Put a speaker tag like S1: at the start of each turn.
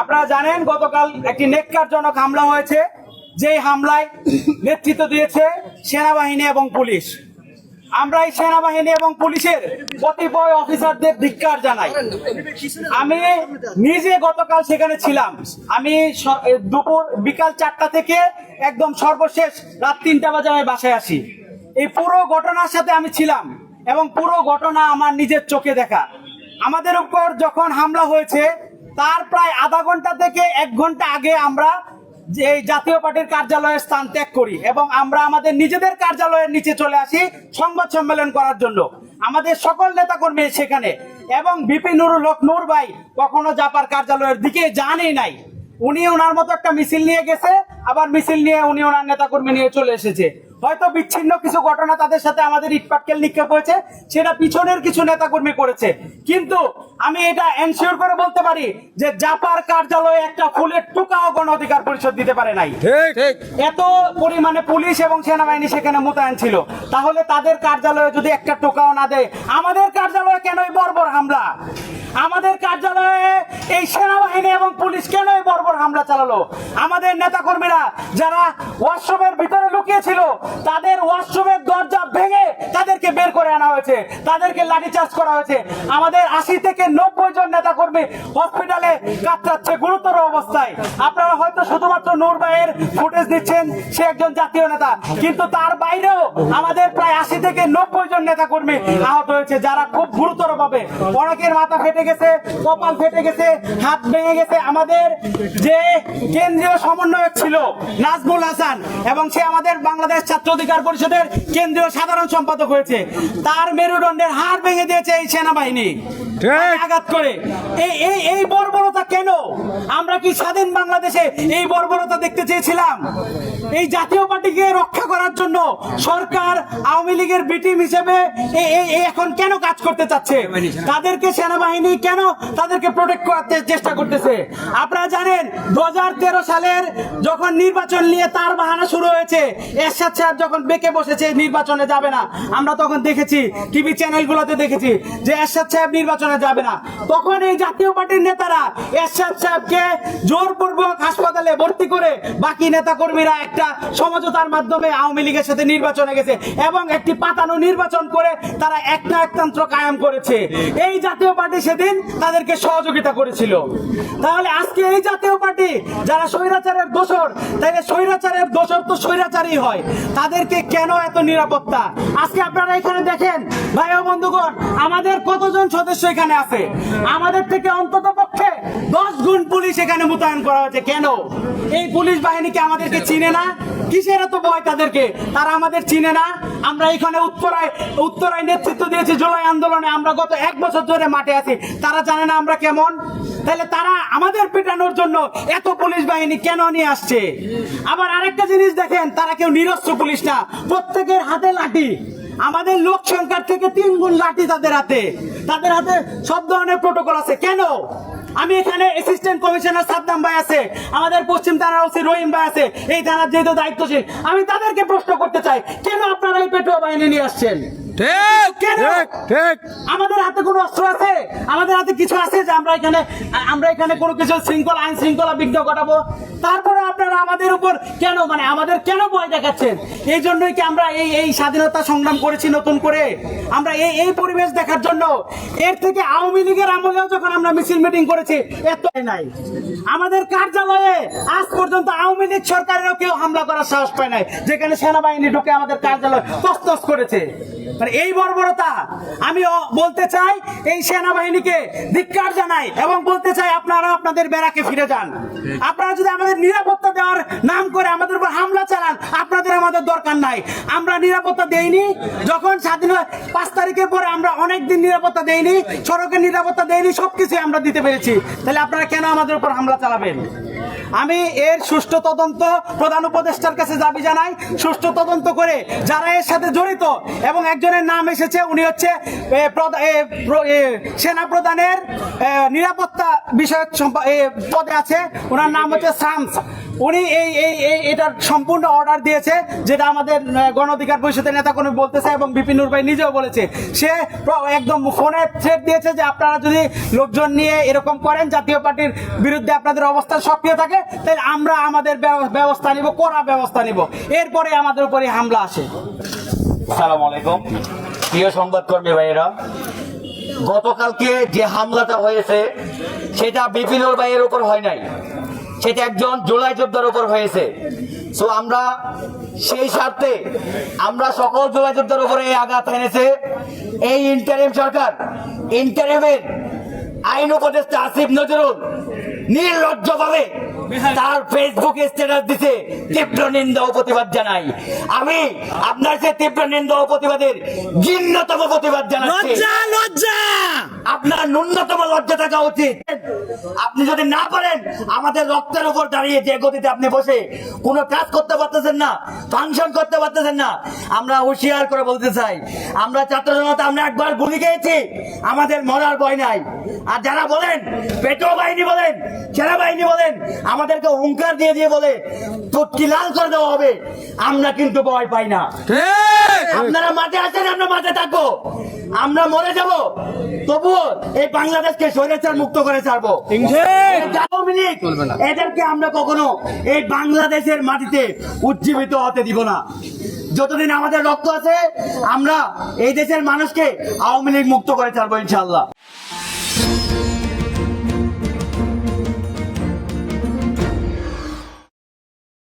S1: আপনারা জানেন গতকাল একটি নেককারজনক হামলা হয়েছে, যে হামলায় নেতৃত্ব দিয়েছে সেনাবাহিনী এবং পুলিশ। আমরা এই সেনাবাহিনী এবং পুলিশের কতিপয় অফিসারদের ধিক্কার জানাই। আমি নিজে গতকাল সেখানে ছিলাম। আমি বিকাল 4টা থেকে একদম সর্বশেষ রাত 3টা বাজে আমি বাসায় আসি। এই পুরো ঘটনার সাথে আমি ছিলাম এবং পুরো ঘটনা আমার নিজের চোখে দেখা। আমাদের উপর যখন হামলা হয়েছে তার প্রায় আধা ঘন্টা থেকে 1 ঘন্টা আগে আমরা যে এই জাতীয় পার্টির কার্যালয়ের স্থান ত্যাগ করি এবং আমরা আমাদের নিজেদের কার্যালয়ের নিচে চলে আসি সংবাদ সম্মেলন করার জন্য। আমাদের সকল নেতাকর্মী সেখানে, এবং বিপি নুরুল হক নূর ভাই কখনো জাপার কার্যালয়ের দিকে যানই নাই। উনি ওনার মতো একটা মিছিল নিয়ে গেছে, আবার মিছিল নিয়ে উনি ওনার নেতাকর্মী নিয়ে চলে এসেছে। হয়তো বিচ্ছিন্ন কিছু ঘটনা তাদের সাথে আমাদের ইটপাটকেল নিক্ষেপ হয়েছে, সেটা পিছনের কিছু নেতাকর্মী করেছে, কিন্তু আমি এটা এনশিওর করে বলতে পারি যে জাপার কার্যালয়ে একটা ফুলের টুকাও গণ অধিকার পরিষদ দিতে পারে নাই। এত পরিমাণে পুলিশ এবং সেনাবাহিনী সেখানে মোতায়েন ছিল, তাহলে তাদের কার্যালয়ে যদি একটা টোকাও না দেয়, আমাদের কার্যালয়ে কেন এই বর্বর হামলা? আমাদের কার্যালয়ে এই সেনাবাহিনী এবং পুলিশ কেন এই বর্বর হামলা চালালো? আমাদের নেতাকর্মীরা যারা ওয়াশরুমের ভিতরে লুকিয়েছিল, তাদের ওয়াশরুমের দরজা ভেঙে তাদেরকে বের করে আনা হয়েছে, তাদেরকে লাঠিচার্জ করা হয়েছে। আমাদের 80 থেকে 90 জন নেতাকর্মী হসপিটালে কাতরাচ্ছে গুরুতর অবস্থায়। আপনারা হয়তো শুধুমাত্র নূর ভাইয়ের ফুটেজ দিচ্ছেন, সে একজন জাতীয় নেতা, কিন্তু তার বাইরেও আমাদের প্রায় 80 থেকে 90 জন নেতাকর্মী আহত হয়েছে, যারা খুব গুরুতর ভাবে। অনেকের মাথা ফেটে গেছে, কপাল ফেটে গেছে, হাত ভেঙে গেছে। আমাদের যে কেন্দ্রীয় সমন্বয়ক ছিল নাজমুল হাসান, এবং সে আমাদের বাংলাদেশ ছাত্র অধিকার পরিষদের কেন্দ্রীয় সাধারণ সম্পাদক হয়েছে, তার মেরুদণ্ডের হাড় ভেঙে দিয়েছে এই সেনাবাহিনী আঘাত করে। এই বর্বরতা কেন? আমরা কি স্বাধীন বাংলাদেশে এই বর্বরতা দেখতে চেয়েছিলাম? এই জাতীয় পার্টিকে রক্ষা করার জন্য সরকার আওয়ামী লীগের বি টিম হিসেবে এখন কেন কাজ করতে চাচ্ছে? তাদেরকে সেনাবাহিনী কেন তাদেরকে প্রোটেক্ট করতে চেষ্টা করতেছে? আপনারা জানেন 2013 সালের যখন নির্বাচন নিয়ে তার বাহানা শুরু হয়েছে, এরশাদ সাহেব যখন বেঁকে বসেছে নির্বাচনে যাবে না, আমরা তখন দেখেছি, টিভি চ্যানেলগুলোতে দেখেছি যে এরশাদ সাহেব নির্বাচনে যাবে না। তখন এই জাতীয় পার্টির নেতারা এরশাদ সাহেবকে জোরপূর্বক হাসপাতালে ভর্তি করে বাকি নেতাকর্মীরা একটা সমঝোতার মাধ্যমে আওয়ামী লীগের সাথে নির্বাচনে গেছে এবং একটি পাতানো নির্বাচন করে তারা একটা একতন্ত্র কায়েম করেছে। এই জাতীয় পার্টি সেদিন তাদেরকে সহযোগিতা করেছিল। তাহলে আজকে এই জাতীয় পার্টি যারা স্বৈরাচারের দোসর, তাহলে স্বৈরাচারের দোসর তো স্বৈরাচারই হয়, তাদেরকে কেন এত নিরাপত্তা? আজকে আপনারা এখানে দেখেন ভাই ও বন্ধুগণ, আমাদের কতজন সদস্য এখানে আছে? আমাদের থেকে অন্তত পক্ষে 10 গুণ পুলিশ এখানে মোতায়েন করা হয়েছে। কেন? এই পুলিশ বাহিনীকে আমাদেরকে চিনে না? কিসের এত ভয় তাদেরকে? তারা আমাদের চিনে না? আমরা এখানে উত্তরায় নেতৃত্ব দিয়েছি জুলাই আন্দোলনে, আমরা গত 1 বছর ধরে মাঠে আছি, তারা জানে না আমরা কেমন? তাহলে তারা আমাদের পেটানোর জন্য এত পুলিশ বাহিনী কেন নিয়ে আসছে? আবার আরেকটা জিনিস দেখেন, তারা কেউ নিরস্ত্র পুলিশ না, প্রত্যেকের হাতে লাঠি। আমাদের লোক সংখ্যার থেকে 3 গুণ লাঠি তাদের হাতে সব ধরনের প্রোটোকল আছে। কেন? আমি এখানে অ্যাসিস্ট্যান্ট কমিশনার সাদ্দাম ভাই আছে, আমাদের পশ্চিম থানার ওসি রহিম ভাই আছে, এই থানার যেহেতু দায়িত্বশীল, আমি তাদেরকে প্রশ্ন করতে চাই, কেন আপনারা এই পেটুয়া বাহিনী নিয়ে আসছেন? আমাদের হাতে কোনো অস্ত্র আছে? আমাদের হাতে কিছু আছে যে আমরা এখানে কোনো কিছু আইন শৃঙ্খলা বিঘ্ন ঘটাবো? তারপরে আপনারা আমাদের উপর কেন, আমাদের কেন ভয় দেখাচ্ছেন? এই জন্যই কি আমরা এই স্বাধীনতা সংগ্রাম করেছি নতুন করে? আমরা এই পরিবেশ দেখার জন্য? এর থেকে আওয়ামী লীগের আমলেও যখন আমরা মিছিল মিটিং করেছি এত নাই। আমাদের কার্যালয়ে আজ পর্যন্ত আওয়ামী লীগ সরকারেরও কেউ হামলা করার সাহস পায় নাই, যেখানে সেনাবাহিনী ঢুকে আমাদের কার্যালয় তছনছ করেছে। এই বর্বরতা আমি বলতে চাই, এই সেনাবাহিনীকে ধিক্কার জানাই এবং বলতে চাই আপনারা আপনাদের ব্যারাকে ফিরে যান। আপনারা যদি আমাদের নিরাপত্তা দেওয়ার নাম করে আমাদের উপর হামলা চালান, আপনাদের আমাদের দরকার নাই। আমরা নিরাপত্তা দেইনি যখন স্বাধীন 5 তারিখের পরে, আমরা অনেকদিন নিরাপত্তা দেইনি, সড়কের নিরাপত্তা দেইনি, সবকিছু আমরা দিতে পেরেছি। তাহলে আপনারা কেন আমাদের উপর হামলা চালাবেন? আমি এর সুষ্ঠু তদন্ত প্রধান উপদেষ্টার কাছে দাবি জানাই। সুষ্ঠু তদন্ত করে যারা এর সাথে জড়িত, এবং একজনের নাম এসেছে, উনি হচ্ছে সেনা প্রধানের নিরাপত্তা বিষয়ক পদে আছে, ওনার নাম হচ্ছে শামস। উনি এটার সম্পূর্ণ অর্ডার দিয়েছে, যেটা আমাদের গণ অধিকার পরিষদের নেতা কর্মী বলতেছে এবং বিপিনুর ভাই নিজেও বলেছে। সে একদম ফোনে থ্রেট দিয়েছে যে আপনারা যদি লোকজন নিয়ে এরকম করেন, জাতীয় পার্টির বিরুদ্ধে আপনাদের অবস্থান সক্রিয় থাকে, তাহলে আমরা আমাদের ব্যবস্থা নিব, কড়া ব্যবস্থা নিব। এরপরে আমাদের উপরে হামলা আসে।
S2: আসসালামু আলাইকুম প্রিয় সংবাদকর্মী ভাইয়েরা, গতকালকে যে হামলাটা হয়েছে সেটা বিপিনুর ভাইয়ের উপর হয় নাই, সেটা একজন জুলাই যোদ্ধার উপর হয়েছে। সো আমরা সেই স্বার্থে আমরা সকল জুলাই যোদ্ধার উপরে এই আঘাত এনেছে এই ইন্টারিম সরকার, ইন্টারিমের আইন উপদেষ্টা আসিফ নজরুল নির্লজ্জভাবে তার ফেসবুকে স্ট্যাটাস দিতে তীব্র নিন্দা ও প্রতিবাদ জানাই। আমি আপনার সে তীব্র নিন্দা ও প্রতিবাদের ঘৃণ্যতম প্রতিবাদ জানাচ্ছি। আপনার ন্যূনতম লজ্জা থাকা উচিত। আপনি যদি না পারেন আমাদের রক্তের উপর দাঁড়িয়ে যে গতিতে আপনি বসে কোনো কাজ করতে পারতেছেন না, ফাংশন করতে পারতেছেন না, আমরা হুঁশিয়ার করে বলতে চাই, আমরা ছাত্র জনতা আমরা একবার গুলি খেয়েছি, আমাদের মরার ভয় নাই। আর যারা বলেন পেট্রো বাহিনী বলেন, সেনাবাহিনী বলেন, আমাদেরকে হুঙ্কার দিয়ে দিয়ে বলে চুটকি লাল করে দেওয়া হবে, আমরা কিন্তু ভয় পাই না। আপনারা মাঠে আছেন, আমরা মাঠে থাকবো, আমরা মরে যাব, তবুও এই বাংলাদেশকে স্বৈরাচার মুক্ত করে ছাড়বো। এদেরকে আমরা কখনো এই বাংলাদেশের মাটিতে উজ্জীবিত হতে দিব না। যতদিন আমাদের রক্ত আছে আমরা এই দেশের মানুষকে আওয়ামী লীগ মুক্ত করে ছাড়বো ইনশাআল্লাহ।